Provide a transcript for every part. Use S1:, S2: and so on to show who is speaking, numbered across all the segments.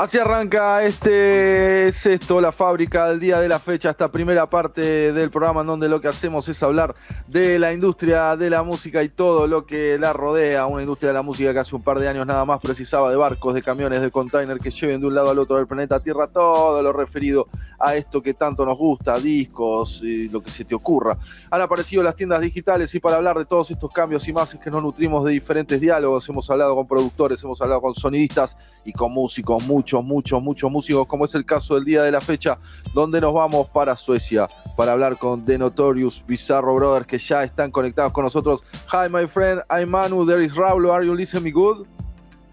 S1: Así arranca es esto, la fábrica del día de la fecha, esta primera parte del programa en donde lo que hacemos es hablar de la industria de la música y todo lo que la rodea, una industria de la música que hace un par de años nada más precisaba de barcos, de camiones, de container que lleven de un lado al otro del planeta Tierra todo lo referido a esto que tanto nos gusta, discos y lo que se te ocurra. Han aparecido las tiendas digitales y para hablar de todos estos cambios y más es que nos nutrimos de diferentes diálogos, hemos hablado con productores, hemos hablado con sonidistas y con músicos, muchos músicos, como es el caso del día de la fecha, donde nos vamos para Suecia para hablar con The Notorious Bizarro Brothers, que ya están conectados con nosotros. Hi, my friend, I'm Manu, there is Raulo, are you listening me good?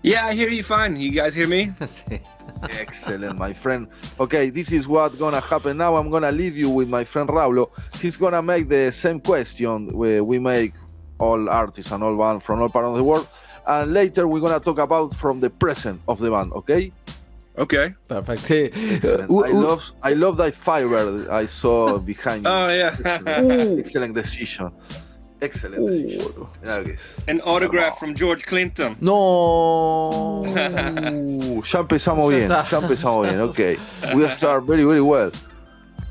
S2: Yeah, I hear you fine. You guys hear me?
S1: Excellent, my friend. Okay, this is what's gonna happen now. I'm gonna leave you with my friend Raulo. He's gonna make the same question we make all artists and all bands from all parts of the world. And later we're gonna talk about from the present of the band, okay?
S2: Okay.
S3: Perfect. Sí.
S1: I love that firebird I saw behind you.
S2: Oh, yeah.
S1: Excellent decision. Excelente.
S2: An autograph from George Clinton.
S3: No.
S1: Ya empezamos bien, ok. We start very, very well.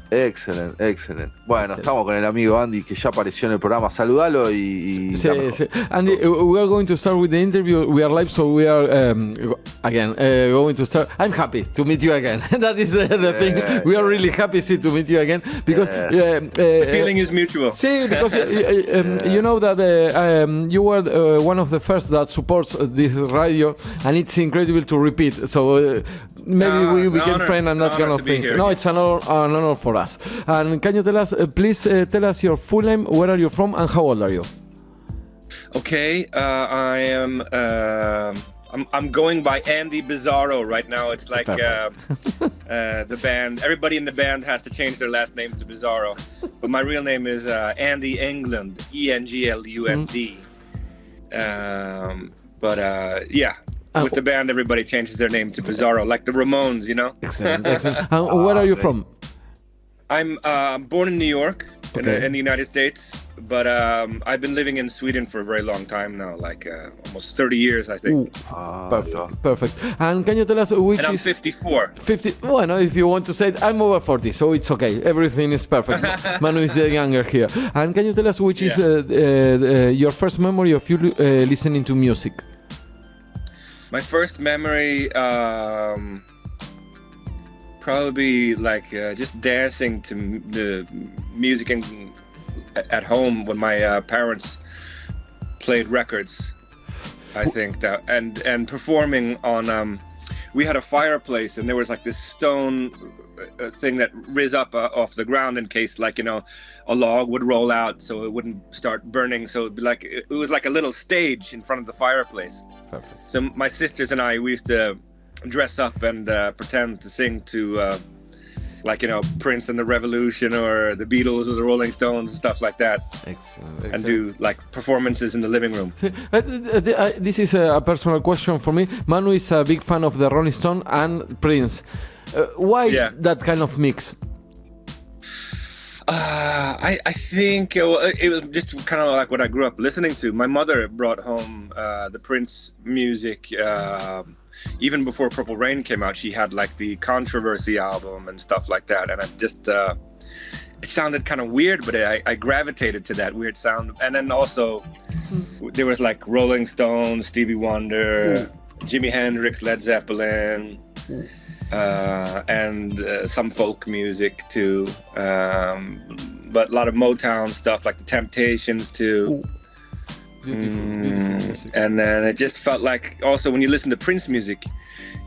S1: Excelente. Bueno, estamos con el amigo Andy que ya apareció en el programa. Saludalo y
S3: sí. Andy, we are going to start with the interview. We are live, so we are going to start. I'm happy to meet you again. That is the thing. We are really happy to meet you again because
S2: the feeling is mutual.
S3: See, because you know that you were one of the first that supports this radio, and it's incredible to repeat. So maybe we became friends and that kind of things. No, it's an honor for us. And can you tell us, please tell us your full name, where are you from, and how old are you?
S2: Okay, I am. I'm going by Andy Bizarro right now. It's like the band. Everybody in the band has to change their last name to Bizarro, but my real name is Andy Englund, Englund. Yeah. With the band, everybody changes their name to Bizarro, like the Ramones, you know?
S3: Excellent. And where are you from?
S2: I'm born in New York, in the United States, but I've been living in Sweden for a very long time now, like almost 30 years, I think.
S3: Perfect. And can you tell us which
S2: and I'm 54.
S3: 50. Well, if you want to say it, I'm over 40, so it's okay. Everything is perfect. Manu is the younger here. And can you tell us which is your first memory of you listening to music?
S2: My first memory, probably like just dancing to the music at home when my parents played records. I think that and performing on. We had a fireplace and there was like this stone thing that riz up off the ground in case, like, you know, a log would roll out so it wouldn't start burning. So it'd be like it was like a little stage in front of the fireplace.
S3: Perfect.
S2: So my sisters and I, we used to dress up and pretend to sing to like, you know, Prince and the Revolution or the Beatles or the Rolling Stones and stuff like that.
S3: Excellent.
S2: And do like performances in the living room.
S3: This is a personal question for me. Manu is a big fan of the Rolling Stone and Prince. Why that kind of mix?
S2: I think it was just kind of like what I grew up listening to. My mother brought home the Prince music. Even before Purple Rain came out, she had like the Controversy album and stuff like that. And I just, it sounded kind of weird, but I gravitated to that weird sound. And then also there was like Rolling Stones, Stevie Wonder, Jimi Hendrix, Led Zeppelin, and some folk music too. But a lot of Motown stuff like the Temptations too.
S3: Beautiful music.
S2: And then it just felt like also when you listen to Prince music,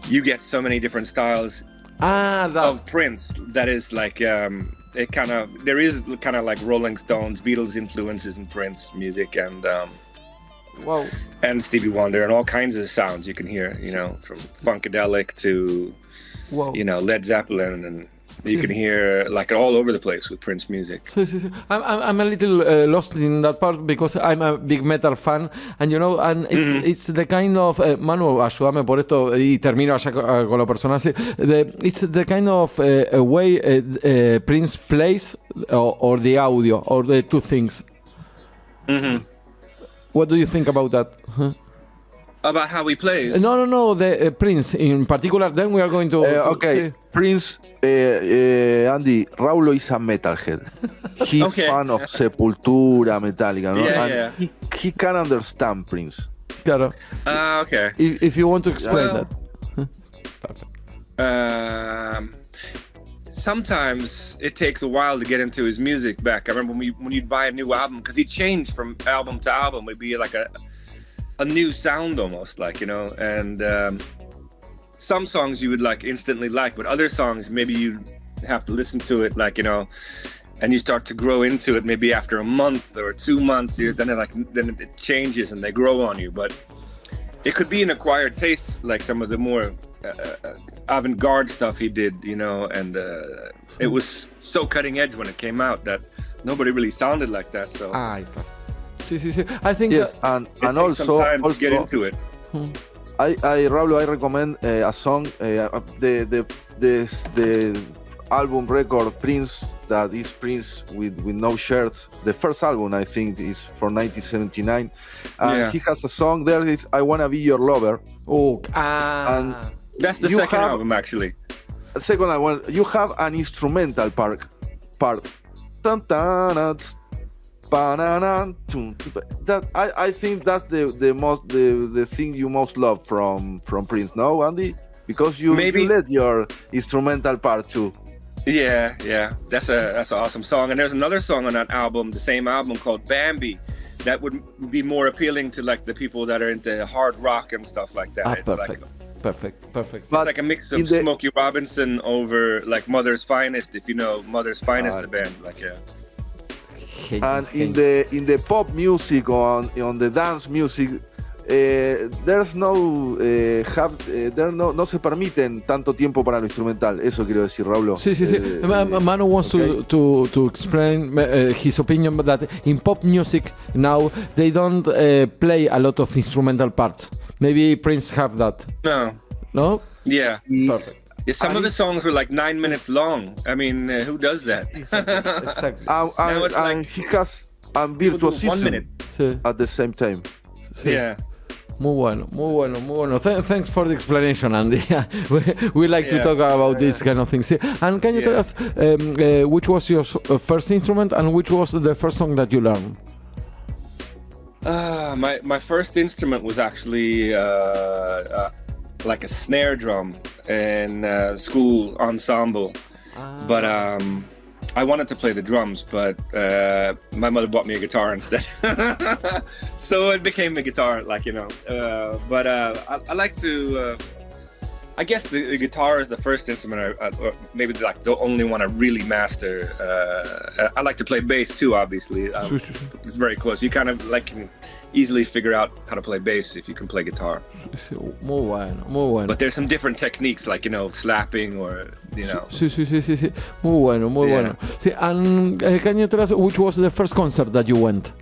S2: you get so many different styles of Prince that is like it kind of there is kind of like Rolling Stones, Beatles influences in Prince music and and Stevie Wonder and all kinds of sounds you can hear, you know, from funkadelic to you know, Led Zeppelin, and you can hear like all over the place with Prince music.
S3: I'm a little lost in that part because I'm a big metal fan, and you know, and it's the kind of Manu, ayúdame por esto y termino allá con lo personal. It's the kind of way Prince plays or the audio or the two things. What do you think about that?
S2: About how he plays?
S3: No, the Prince in particular. Then we are going to...
S1: Okay, Prince, Andy, Raulo is a metalhead. He's fan of Sepultura, Metallica, no?
S2: Yeah.
S1: He can understand Prince.
S3: Claro.
S2: Okay.
S3: If you want to explain
S2: that. Sometimes it takes a while to get into his music back. I remember when you'd buy a new album, because he changed from album to album. It'd be like a new sound almost, like, you know. And some songs you would like instantly like, but other songs maybe you have to listen to it, like, you know, and you start to grow into it maybe after a month or 2 months. Then it changes and they grow on you. But it could be an acquired taste, like some of the more avant-garde stuff he did, you know, and it was so cutting edge when it came out that nobody really sounded like that. So
S3: I think
S1: yes, and
S2: takes some time to get into it.
S1: Raulo, I recommend a song, the album record Prince, that is Prince with no shirt. The first album, I think, is from 1979, and he has a song there. Is "I Wanna Be Your Lover."
S2: And that's the second album, actually.
S1: Second album, you have an instrumental part. Dun, dun, dun, that I think that's the thing you most love from Prince, no, Andy? Because you let your instrumental part too.
S2: Yeah, that's an awesome song. And there's another song on that album, the same album, called Bambi, that would be more appealing to like the people that are into hard rock and stuff like that.
S3: Perfect.
S2: It's like a mix of Smokey Robinson over like Mother's Finest, if you know Mother's Finest, the band, like
S1: And in the pop music, on the dance music, there's no se permiten tanto tiempo para lo instrumental. Eso quiero decir, Raulo.
S3: Sí. Manu wants to explain his opinion, but that in pop music now they don't play a lot of instrumental parts. Maybe Prince have that. No?
S2: Yeah.
S3: Perfect.
S2: Yeah, some of the songs were like 9 minutes long. I mean, who does that?
S3: Exactly.
S2: Now it's like
S1: he has virtuosism
S2: 1 minute
S1: at the same time.
S2: Yeah.
S3: Muy bueno. Thanks for the explanation, Andy. we like to talk about these kind of things. And can you tell us which was your first instrument and which was the first song that you learned?
S2: My first instrument was actually like a snare drum in school ensemble, but I wanted to play the drums, but my mother bought me a guitar instead. So it became a guitar, like, you know. But I like to, I guess the guitar is the first instrument, or maybe like the only one I really master. I like to play bass too, obviously. It's very close. You kind of like can easily figure out how to play bass if you can play guitar.
S3: Muy bueno.
S2: But there's some different techniques, like, you know, slapping or, you know.
S3: Sí. Muy bueno. Sí, and can you tell us which was the first concert that you went?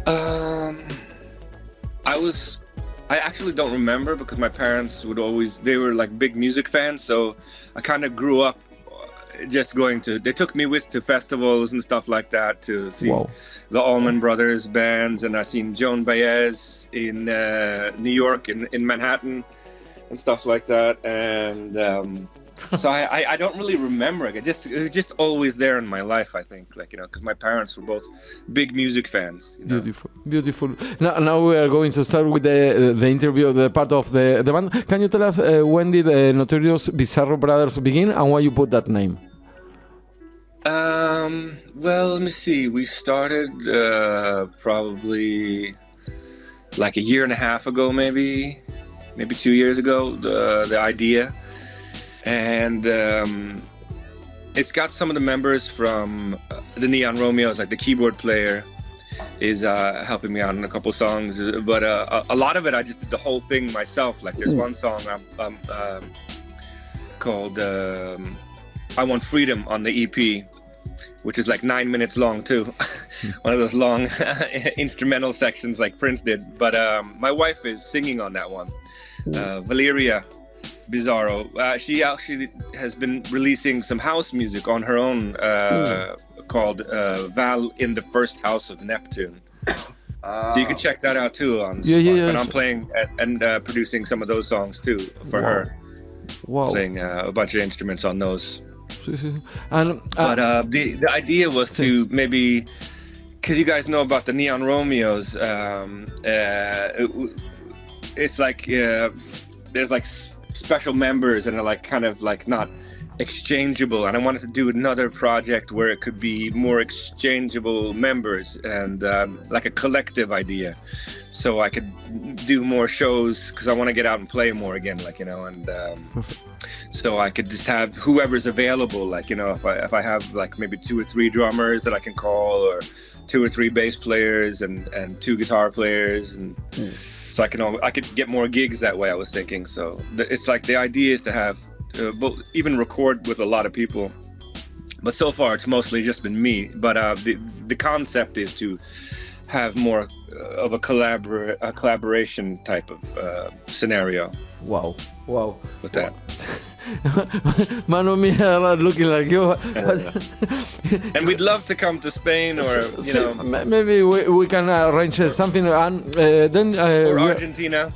S2: I actually don't remember, because my parents they were like big music fans, so I kind of grew up just they took me to festivals and stuff like that to see the Allman Brothers bands, and I seen Joan Baez in New York, in Manhattan and stuff like that, and so I don't really remember it. It was just always there in my life, I think, like, you know, because my parents were both big music fans, you know?
S3: Beautiful. Now we are going to start with the interview, the part of the band. Can you tell us when did the Notorious Bizarro Brothers begin and why you put that name?
S2: Well, let me see. We started probably like a year and a half ago, maybe 2 years ago, the idea. And it's got some of the members from the Neon Romeos, like the keyboard player is helping me out on a couple songs, but a lot of it I just did the whole thing myself. Like there's one song called I Want Freedom on the EP, which is like 9 minutes long too. One of those long instrumental sections like Prince did. But my wife is singing on that one, Valeria Bizarro. She actually has been releasing some house music on her own called Val in the First House of Neptune. So you can check that out too on
S3: Yeah.
S2: And I'm playing and producing some of those songs too for her.
S3: Wow.
S2: Playing a bunch of instruments on those.
S3: And
S2: but the idea was to maybe, because you guys know about the Neon Romeos, it's like there's like special members and they're like kind of like not exchangeable, and I wanted to do another project where it could be more exchangeable members and like a collective idea, so I could do more shows because I want to get out and play more again, like, you know, and so I could just have whoever's available, like, you know, if I have like maybe 2 or 3 drummers that I can call, or 2 or 3 bass players and 2 guitar players, and so I could get more gigs that way, I was thinking. So it's like the idea is to have even record with a lot of people, but so far it's mostly just been me. But the concept is to have more of a collaboration type of scenario.
S3: Wow.
S2: With that.
S3: Mano mia, looking like you.
S2: And we'd love to come to Spain, or you know,
S3: maybe we can arrange something, and then
S2: or Argentina.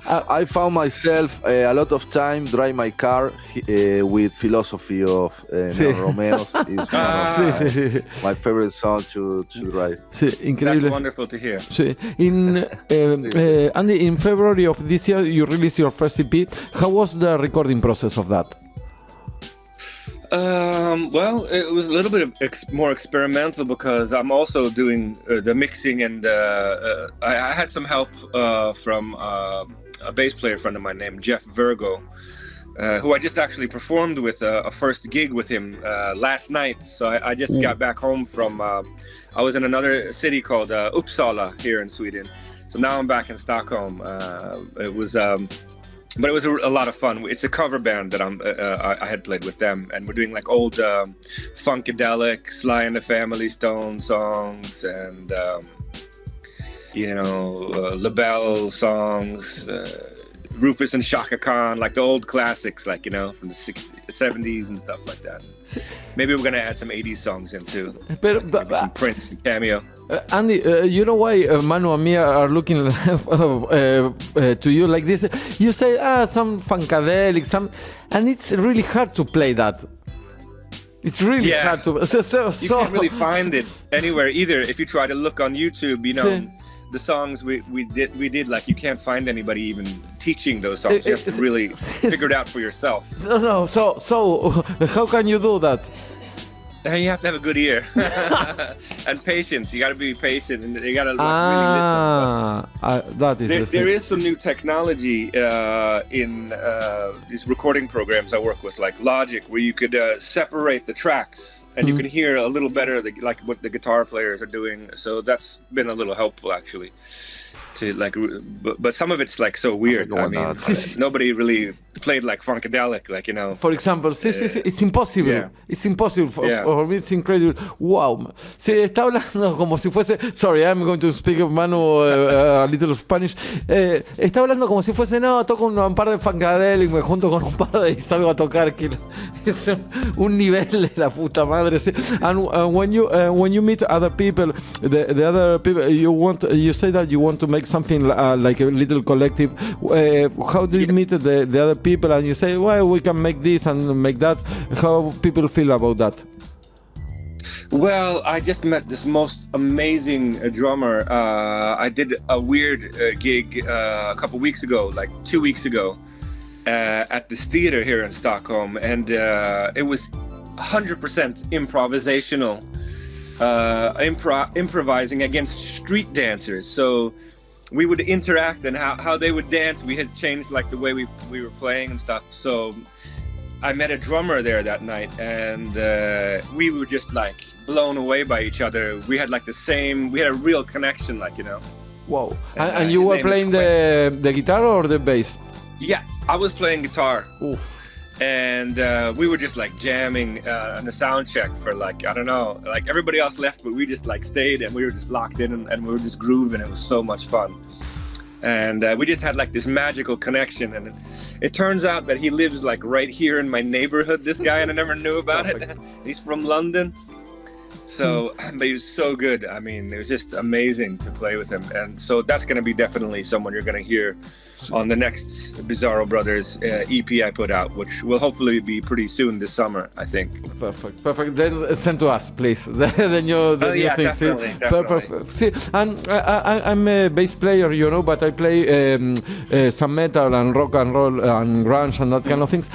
S1: I found myself a lot of time drive my car with philosophy of Romeo's. Is my favorite song to drive.
S3: Incredible.
S2: That's wonderful to hear.
S3: Andy, in February of this year, you released your first EP. How was the recording process of that?
S2: Well, it was a little bit more experimental because I'm also doing the mixing, and I had some help from a bass player friend of mine named Jeff Virgo, who I just actually performed with a first gig with him last night. So I just got back home from, I was in another city called Uppsala here in Sweden. So now I'm back in Stockholm. But it was a lot of fun. It's a cover band that I had played with them, and we're doing like old funkadelic, Sly and the Family Stone songs, and you know, LaBelle songs, Rufus and Shaka Khan, like the old classics, like, you know, from the 60s, 70s and stuff like that. Maybe we're gonna add some 80s songs in too. Maybe some Prince and cameo.
S3: Andy, you know why Manu and Mia are looking to you like this? You say, some funkadelic, and it's really hard to play that. It's really hard to.
S2: You can't really find it anywhere either. If you try to look on YouTube, you know, the songs we did, like, you can't find anybody even teaching those songs. You have to really figure it out for yourself.
S3: No. So how can you do that?
S2: You have to have a good ear and patience. You got to be patient, and you got to really listen.
S3: That is
S2: there is some new technology in these recording programs I work with, like Logic, where you could separate the tracks, and you can hear a little better like what the guitar players are doing. So that's been a little helpful, actually. To like, but some of it's like so weird. I mean, nobody really played like funkadelic, like, you know.
S3: For example, it's impossible. Yeah. It's impossible for me. It's incredible. Wow. Sí, está hablando como si fuese. Sorry, I'm going to speak Manu a little Spanish. Está hablando como si fuese, no, toco un par de funkadelic, me junto con un par y salgo a tocar. Que es un nivel de la puta madre. Sí. And when you meet other people, the other people, you say that you want to make something like a little collective. How do you meet the other people, and you say, well, we can make this and make that? How people feel about that?
S2: Well, I just met this most amazing drummer. I did a weird gig a couple weeks ago, like 2 weeks ago, at this theater here in Stockholm, and it was 100% improvisational, improvising against street dancers. So we would interact, and how they would dance, we had changed like the way we were playing and stuff. So I met a drummer there that night, and we were just like blown away by each other. We had like we had a real connection, like, you know.
S3: Wow. And you were playing the guitar or the bass?
S2: Yeah, I was playing guitar.
S3: Oof.
S2: And we were just like jamming on the sound check for like, I don't know, like everybody else left, but we just like stayed, and we were just locked in, and we were just grooving. It was so much fun. And we just had like this magical connection, and it turns out that he lives like right here in my neighborhood, this guy, and I never knew about it. He's from London. So, but he was so good. I mean, it was just amazing to play with him. And so that's going to be definitely someone you're going to hear on the next Bizarro Brothers EP I put out, which will hopefully be pretty soon this summer, I think.
S3: Perfect. Then send to us, please. the new things.
S2: Definitely.
S3: Perfect. See, and I'm a bass player, you know, but I play some metal and rock and roll and grunge and that kind of things.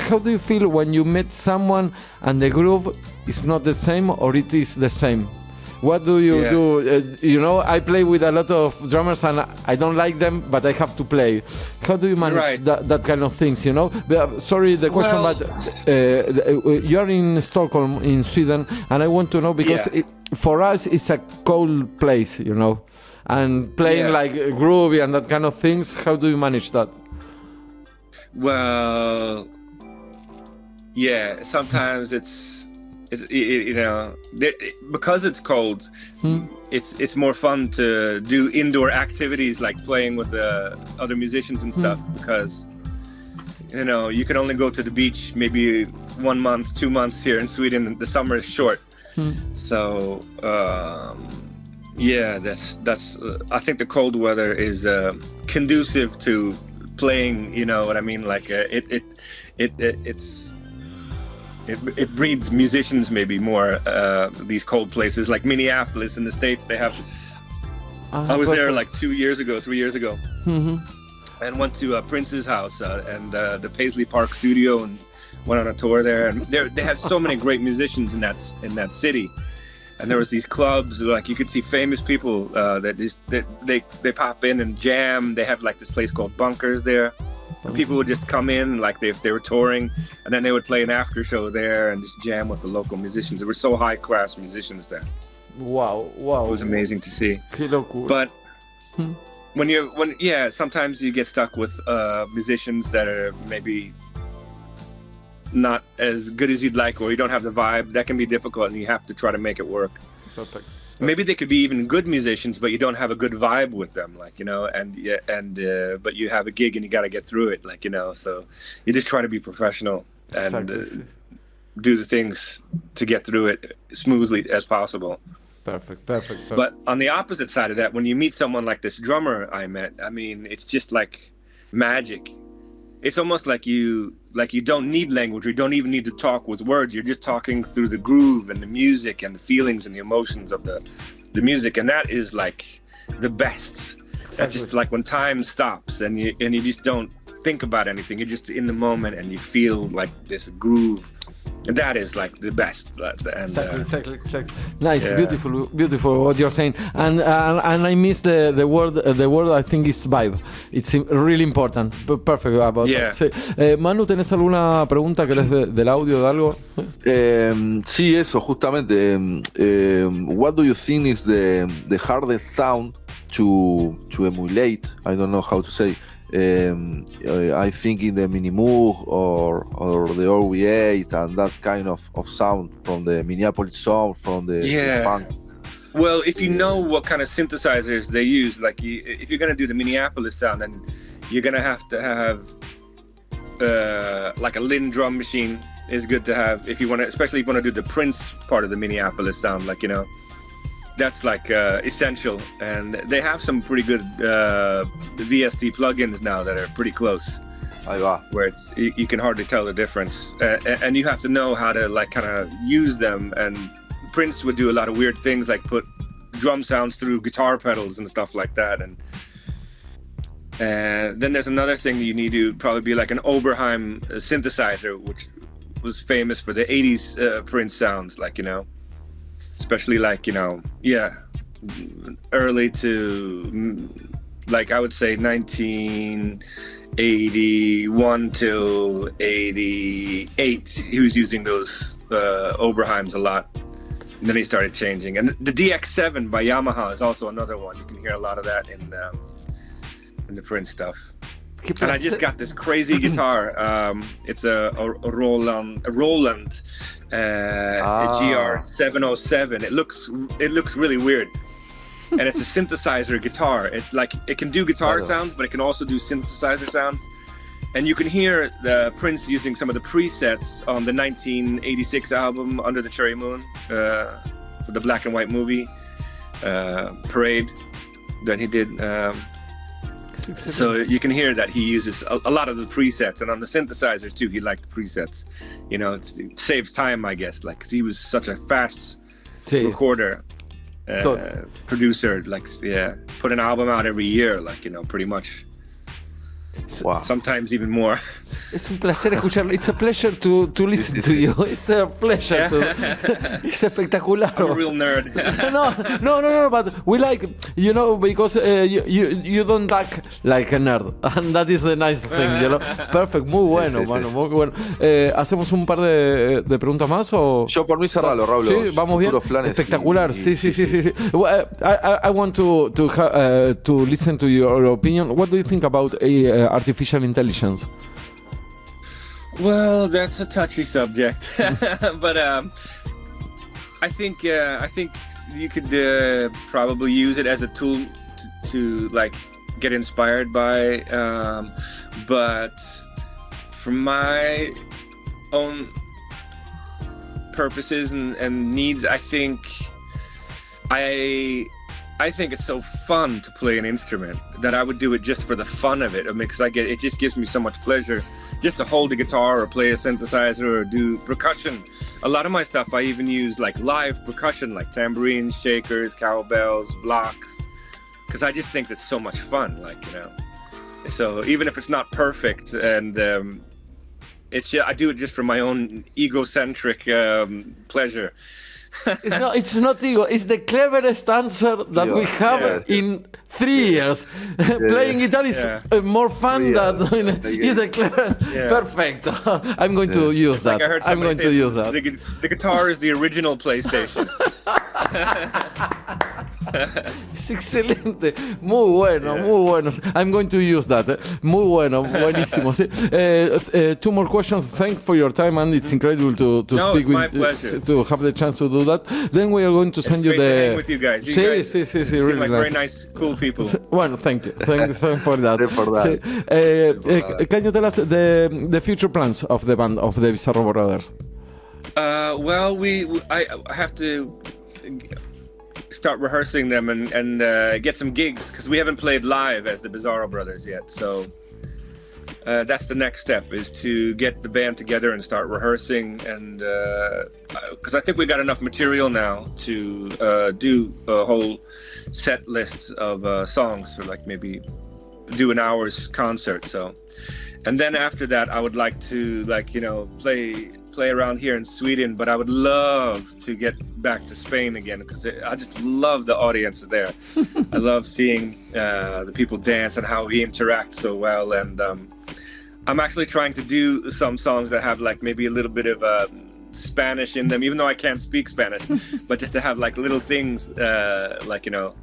S3: How do you feel when you meet someone and the groove is not the same or it is the same? What do you do? You know, I play with a lot of drummers and I don't like them, but I have to play. How do you manage that kind of things, you know? Sorry, the question, but you're in Stockholm, in Sweden, and I want to know because for us it's a cold place, you know, and playing like groovy and that kind of things. How do you manage that?
S2: Well, sometimes it's you know, because it's cold, it's more fun to do indoor activities like playing with other musicians and stuff, because you know, you can only go to the beach maybe 1 month, 2 months here in Sweden. The summer is short. So that's I think the cold weather is conducive to playing, you know what I mean, like it breeds musicians maybe more, these cold places like Minneapolis in the States. They have I was there like 3 years ago, and went to Prince's house and the Paisley Park studio, and went on a tour there, and they have so many great musicians in that city. And there was these clubs, like you could see famous people they pop in and jam. They have like this place called Bunkers there. And people would just come in like if they were touring, and then they would play an after show there and just jam with the local musicians. There were so high class musicians there.
S3: Wow.
S2: It was amazing to see. But sometimes you get stuck with musicians that are maybe not as good as you'd like, or you don't have the vibe. That can be difficult, and you have to try to make it work.
S3: Perfect.
S2: Maybe they could be even good musicians, but you don't have a good vibe with them, like, you know, but you have a gig and you got to get through it, like, you know, so you just try to be professional and do the things to get through it smoothly as possible.
S3: Perfect.
S2: But on the opposite side of that, when you meet someone like this drummer I met, I mean, it's just like magic. It's almost like you don't need language. You don't even need to talk with words. You're just talking through the groove and the music and the feelings and the emotions of the music, and that is like the best. That's just like when time stops and you just don't think about anything. You're just in the moment and you feel like this groove. And that is like the best. And,
S3: exactly. Nice, beautiful what you're saying. And I miss the word. The word I think is vibe. It's really important. Perfect about that. Sí. Manu, ¿tenés alguna pregunta que les del audio de algo?
S1: Sí, eso justamente. What do you think is the hardest sound to emulate? I don't know how to say. I think in the Minimoog or the OV8 and that kind of sound from the Minneapolis sound, from the funk.
S2: Well, if you know what kind of synthesizers they use, like if you're gonna do the Minneapolis sound, then you're gonna have to have like a Linn drum machine is good to have if you want to, especially if you want to do the Prince part of the Minneapolis sound, like, you know. That's like essential, and they have some pretty good VST plugins now that are pretty close. Where you can hardly tell the difference, and you have to know how to like kind of use them. And Prince would do a lot of weird things, like put drum sounds through guitar pedals and stuff like that. And then there's another thing you need to probably be like an Oberheim synthesizer, which was famous for the 80s Prince sounds, like, you know. Especially like, you know, early to like I would say 1981 till 88, he was using those Oberheims a lot. And then he started changing. And the DX7 by Yamaha is also another one. You can hear a lot of that in the Prince stuff. And I just got this crazy guitar. It's a Roland GR707. It looks really weird, and it's a synthesizer guitar. It can do guitar sounds, but it can also do synthesizer sounds. And you can hear the Prince using some of the presets on the 1986 album Under the Cherry Moon. for the black and white movie Parade that he did. So you can hear that he uses a lot of the presets, and on the synthesizers too, he liked the presets. You know, it saves time, I guess, like, 'cause he was such a fast recorder, producer, like, put an album out every year, like, you know, pretty much.
S1: Wow.
S2: Sometimes even more.
S3: Es un placer escucharlo. It's a pleasure to listen to you. It's a pleasure. Es espectacular.
S2: I'm a real nerd.
S3: No, but we like, you know, because you don't act like a nerd. And that is the nice thing, you know. Perfect. Muy bueno, mano. Muy bueno. ¿Hacemos un par de preguntas más? O?
S1: Yo por mí cerralo, Raúl.
S3: Sí, vamos bien.
S1: Planes
S3: Espectacular. Sí. Well, I want to listen to your opinion. What do you think about artificial intelligence?
S2: Well, that's a touchy subject, but I think you could probably use it as a tool to like get inspired by, but for my own purposes and needs, I think it's so fun to play an instrument that I would do it just for the fun of it. I mean, because it just gives me so much pleasure just to hold a guitar or play a synthesizer or do percussion. A lot of my stuff, I even use like live percussion, like tambourines, shakers, cowbells, blocks, because I just think that's so much fun, like, you know. So even if it's not perfect, and it's just, I do it just for my own egocentric pleasure.
S3: It's not ego. It's the cleverest answer that we have in 3 years. Playing guitar is more fun than it's the cleverest. Perfect. I'm going to use that.
S2: Like I'm going to use that. The guitar is the original PlayStation.
S3: Es excelente, muy bueno. I'm going to use that. Muy bueno, buenísimo. Sí. 2 more questions. Thanks for your time, and it's incredible to speak with you, to have the chance to do that. Then we are going to send you
S2: to hang with you guys. You guys seem
S3: really
S2: like
S3: nice.
S2: very nice, cool people.
S3: Well, thank you. Thanks for that. Can you tell us the future plans of the band of the Bizarro Brothers?
S2: Well, I have to start rehearsing them and get some gigs, because we haven't played live as the Bizarro Brothers yet. So that's the next step, is to get the band together and start rehearsing, and because I think we got enough material now to do a whole set list of songs for like maybe do an hour's concert. So, and then after that I would like to, like, you know, play around here in Sweden, but I would love to get back to Spain again, because I just love the audience there. I love seeing the people dance and how we interact so well, and I'm actually trying to do some songs that have like maybe a little bit of Spanish in them, even though I can't speak Spanish, but just to have like little things like, you know,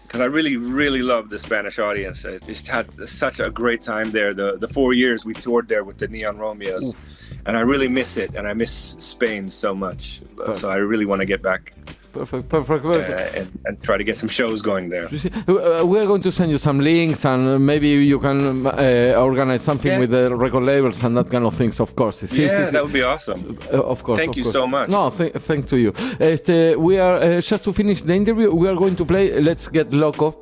S2: because I really love the Spanish audience. I just had such a great time there. The 4 years we toured there with the Neon Romeos. And I really miss it, and I miss Spain so much. So I really want to get back.
S3: Perfect.
S2: And try to get some shows going there.
S3: We are going to send you some links, and maybe you can organize something with the record labels and that kind of things, of course.
S2: That would be awesome.
S3: Of course.
S2: Thank you so much.
S3: No, thanks to you. We are, just to finish the interview, we are going to play Let's Get Loco.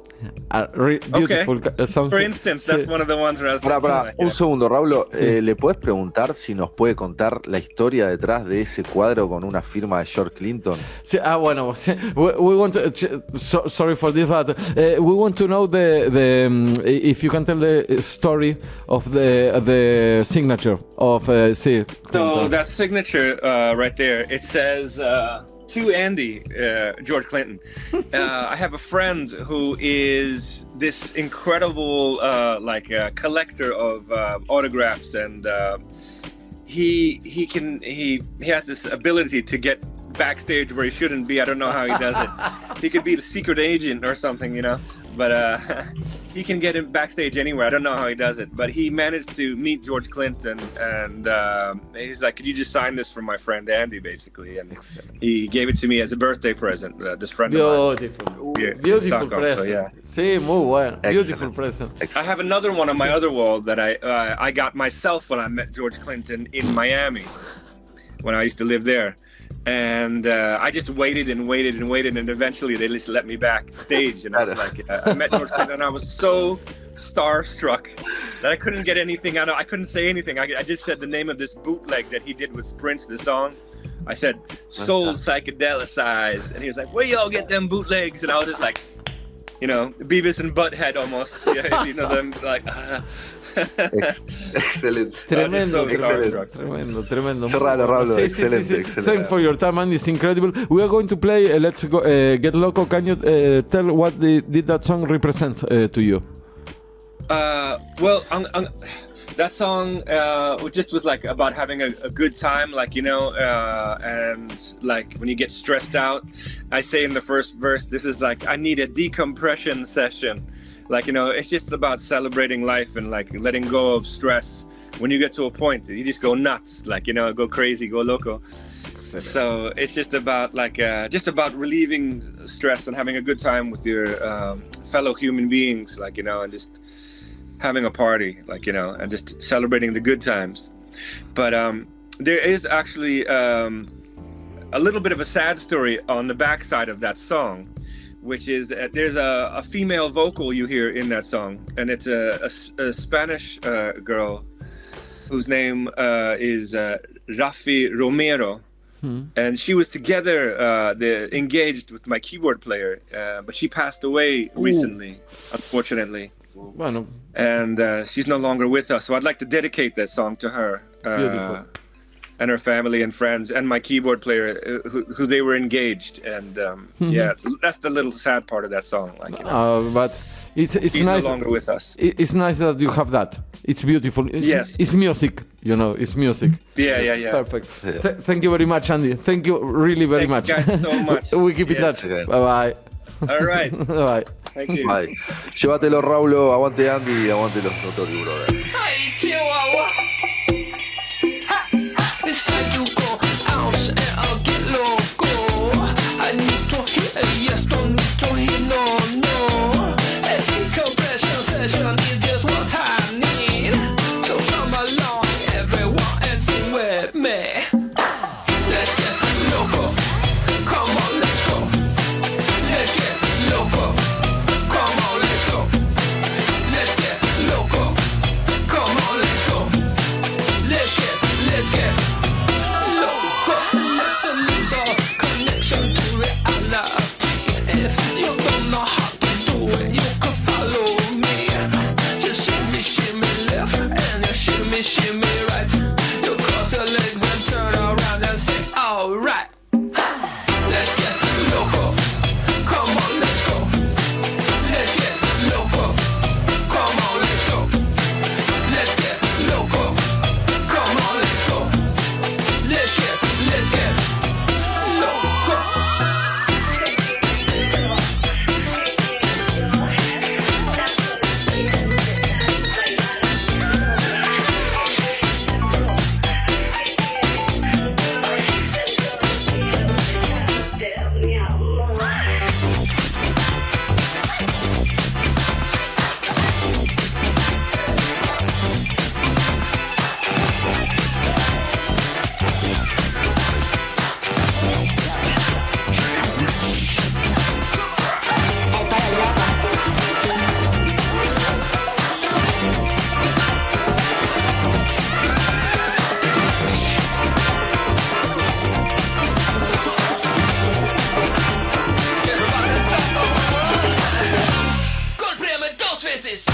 S3: Beautiful song.
S2: For instance, that's one of the ones where I was
S1: Para, un segundo, Raúl, ¿le puedes preguntar si nos puede contar la historia detrás de ese cuadro con una firma de George Clinton?
S3: Sí, bueno, we want to, sorry for this, but we want to know if you can tell the story of the signature of Clinton.
S2: So that signature right there, it says to Andy, George Clinton. I have a friend who is this incredible collector of autographs, and he has this ability to get backstage where he shouldn't be. I don't know how he does it. He could be the secret agent or something, you know, but he can get him backstage anywhere. I don't know how he does it, but he managed to meet George Clinton, and he's like, could you just sign this for my friend Andy, basically? And he gave it to me as a birthday present, this friend of mine.
S3: Beautiful present.
S2: So, yeah.
S3: Sí, muy bueno. Beautiful present.
S2: I have another one on my other wall that I got myself when I met George Clinton in Miami, when I used to live there. And I just waited and waited and waited, and eventually they just let me backstage. And I was like, I met George Clinton, and I was so starstruck that I couldn't get anything out of. I couldn't say anything. I just said the name of this bootleg that he did with Prince, the song. I said, "Soul Psychedelicized," and he was like, "Where y'all get them bootlegs?" And I was just like, you know, Beavis and Butthead almost. Yeah, you know them like.
S1: Excelente.
S3: Tremendo, tremendo.
S1: Cerralo, Raúl.
S3: Sí,
S1: Excelente,
S3: sí.
S1: excelente.
S3: Thanks for your time, and it's incredible. We are going to play Let's Go, Get Loco. Can you tell what did that song represent to you?
S2: Well, that song just was like about having a good time, like, you know, and like when you get stressed out, I say in the first verse, this is like, I need a decompression session. Like, you know, it's just about celebrating life and like letting go of stress. When you get to a point, you just go nuts, like, you know, go crazy, go loco. So it's just about like, just about relieving stress and having a good time with your fellow human beings, like, you know, and just having a party, like, you know, and just celebrating the good times. But there is actually a little bit of a sad story on the backside of that song, which is there's a female vocal you hear in that song, and it's a Spanish girl whose name is Rafi Romero. And she was together, engaged with my keyboard player, but she passed away recently, unfortunately.
S3: Bueno.
S2: And she's no longer with us, so I'd like to dedicate that song to her.
S3: Beautiful.
S2: And her family and friends, and my keyboard player, who they were engaged, and yeah, that's the little sad part of that song. Like, you know,
S3: but it's
S2: he's
S3: nice.
S2: no longer with us.
S3: It's nice that you have that. It's beautiful. It's music. You know, it's music.
S2: Yeah.
S3: Perfect. Thank you very much, Andy. Thank you really very much.
S2: Thank you guys so much.
S3: We keep in touch.
S1: Okay.
S3: Bye.
S2: All right.
S3: Bye.
S2: Thank you.
S1: Bye. Llévatelo, Raúl. Aguante Andy y aguante los Notorious Brothers.
S4: Hey, Chihuahua. It's time to go out and I'll get loco. I need to hear a yes, don't need to hear no. A decompression session is just what I need. So come along, everyone, and sing with me. Let's get loco. Come on, let's go. Let's get loco. Come on, let's go. Let's get loco. Come on, let's go. Let's get loco. Let's lose our connection to reality. If you don't know how to do it, you can follow me. Just shimmy left and then shimmy right. You cross your legs and turn around and say, alright. Let's get loco. Come on, let's go. Let's get loco. Come on, let's go. Let's get loco. Come on, let's go. Let's get loco. Golpéame 2 veces.